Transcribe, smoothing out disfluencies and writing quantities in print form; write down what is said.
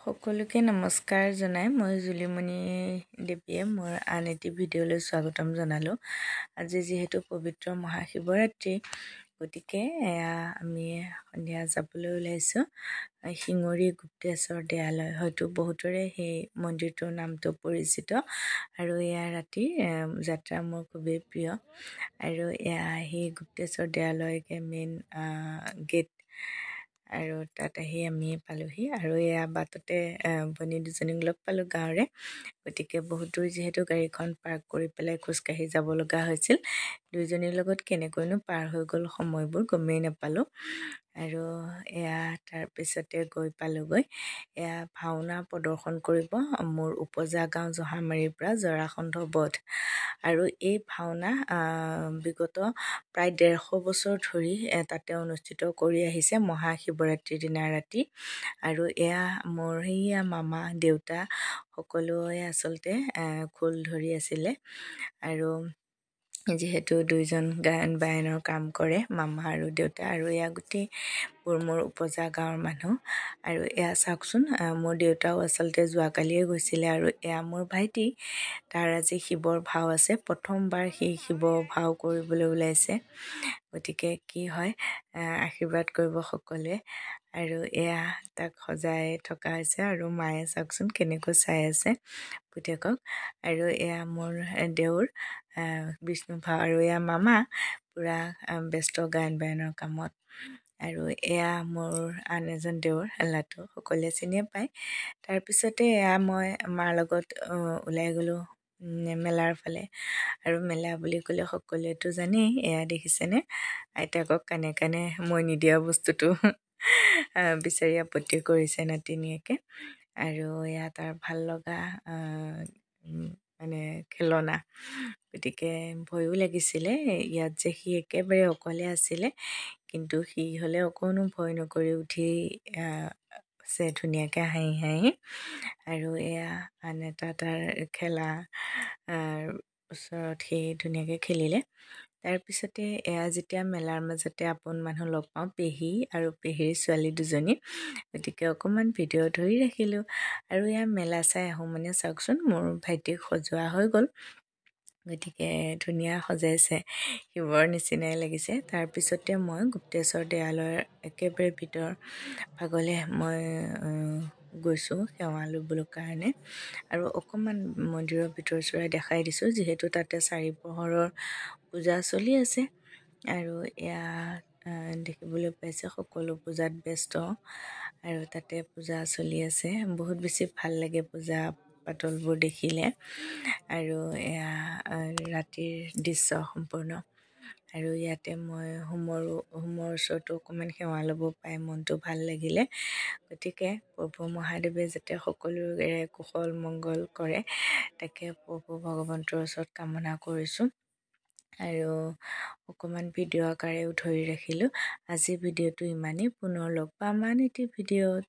সকলোকে নমস্কাৰ জনাই মই জুলিমণি দেৱীয়ে মোৰ আন এটি ভিডিঅ'লৈ স্বাগতম জনালোঁ। আজি যিহেতু পবিত্ৰ মহাশিৱৰাত্ৰি, গতিকে আমি সন্ধিয়া যাবলৈ ওলাইছোঁ শিঙৰি গুপ্তেশ্বৰ দেৱালয়। হয়তো বহুতৰে সেই মন্দিৰটোৰ নামটো পৰিচিত আৰু এয়া ৰাতিৰ যাত্ৰা মোৰ খুবেই প্ৰিয়। আৰু এয়া সেই গুপ্তেশ্বৰ দেৱালয়কে মেইন গেট, আৰু তাত আহি আমি পালোহি আৰু এয়া বাটতে ভনী দুজনীক লগ পালোঁ গাঁৱৰে। গতিকে বহুত দূৰ যিহেতু গাড়ীখন পাৰ্ক কৰি পেলাই খোজকাঢ়ি যাব লগা হৈছিল, দুইজনীৰ লগত কেনেকৈনো পাৰ হৈ গ'ল সময়বোৰ গমেই নাপালোঁ। আৰু এয়া তাৰপিছতে গৈ পালোঁগৈ এয়া ভাওনা প্ৰদৰ্শন কৰিব মোৰ উপজা গাঁও জহামাৰীৰ পৰা জৰাসন্ধ বধ। আৰু এই ভাওনা বিগত প্ৰায় 150 বছৰ ধৰি তাতে অনুষ্ঠিত কৰি আহিছে মহাশিৱৰাত্ৰিৰ দিনা ৰাতি। আৰু এয়া মোৰ সেয়া মামা দেউতা সকলোৱে আচলতে খোল ধৰি আছিলে। আৰু যিহেতু দুইজন গায়ন বায়নৰ কাম কৰে মামা আৰু দেউতা, আৰু এয়া গোটেইবোৰ মোৰ উপজা গাঁৱৰ মানুহ। আৰু এয়া চাওকচোন, মোৰ দেউতাও আচলতে যোৱাকালিয়ে গৈছিলে। আৰু এয়া মোৰ ভাইটি, তাৰ আজি শিৱৰ ভাও আছে, প্ৰথমবাৰ সি শিৱ ভাও কৰিবলৈ ওলাইছে। গতিকে কি হয় আশীৰ্বাদ কৰিব সকলোৱে। আৰু এয়া তাক সজাই থকা হৈছে আৰু মায়ে চাওকচোন কেনেকৈ চাই আছে পুতেকক। আৰু এয়া মোৰ দেউৰ বিষ্ণু ভাও, আৰু এয়া মামা পূৰা ব্যস্ত গায়ন বায়নৰ কামত। আৰু এয়া মোৰ আন এজন দেউৰ লাটু, সকলোৱে চিনিয়ে পায়। তাৰপিছতে এয়া মই মাৰ লগত ওলাই গ'লোঁ মেলাৰ ফালে। আৰু মেলা বুলি ক'লে সকলোৱেতো জানেই, এয়া দেখিছেনে আইতাকক কানে কানে মই নিদিয়া বস্তুটো বিচাৰি আপত্তি কৰিছে নাতিনীয়েকে। আৰু এয়া তাৰ ভাল লগা মানে খেলনা। গতিকে ভয়ো লাগিছিলে ইয়াত যে সি একেবাৰে অকলে আছিলে, কিন্তু সি হ'লে অকণো ভয় নকৰি উঠি আছে ধুনীয়াকৈ হাঁহি হাঁহি। আৰু এয়া আন এটা তাৰ খেলা ওচৰত সি ধুনীয়াকৈ খেলিলে। তাৰপিছতে এয়া যেতিয়া মেলাৰ মাজতে আপোন মানুহ লগ পাওঁ, পেহী আৰু পেহীৰ ছোৱালী দুজনী, গতিকে অকণমান ভিডিঅ' ধৰি ৰাখিলোঁ। আৰু এয়া মেলা চাই আহোঁ মানে চাওকচোন মোৰ ভাইটিক সজোৱা হৈ গ'ল। গতিকে ধুনীয়া সজাইছে, শিৱৰ নিচিনাই লাগিছে। তাৰপিছতে মই গুপ্তেশ্বৰ দেৱালয়ৰ একেবাৰে ভিতৰ ভাগলৈ মই গৈছোঁ সেৱা ল'বলৈ কাৰণে। আৰু অকণমান মন্দিৰৰ ভিতৰ চৰাই দেখাই দিছোঁ, যিহেতু তাতে 4 প্ৰহৰৰ পূজা চলি আছে। আৰু এয়া দেখিবলৈ পাইছে সকলো পূজাত ব্যস্ত, আৰু তাতে পূজা চলি আছে। বহুত বেছি ভাল লাগে পূজা পাতলবোৰ দেখিলে। আৰু এয়া ৰাতিৰ দৃশ্য সম্পূৰ্ণ। আৰু ইয়াতে মই হোমৰ ওচৰতো অকণমান সেৱা ল'ব পাই মনটো ভাল লাগিলে। গতিকে প্ৰভু মহাদেৱে যাতে সকলোৰে কুশল মংগল কৰে, তাকে প্ৰভু ভগৱন্তৰ ওচৰত কামনা কৰিছোঁ। আৰু অকণমান ভিডিঅ' আকাৰেও ধৰি ৰাখিলোঁ। আজি ভিডিঅ'টো ইমানেই, পুনৰ লগ পাম আন এটি ভিডিঅ'ত।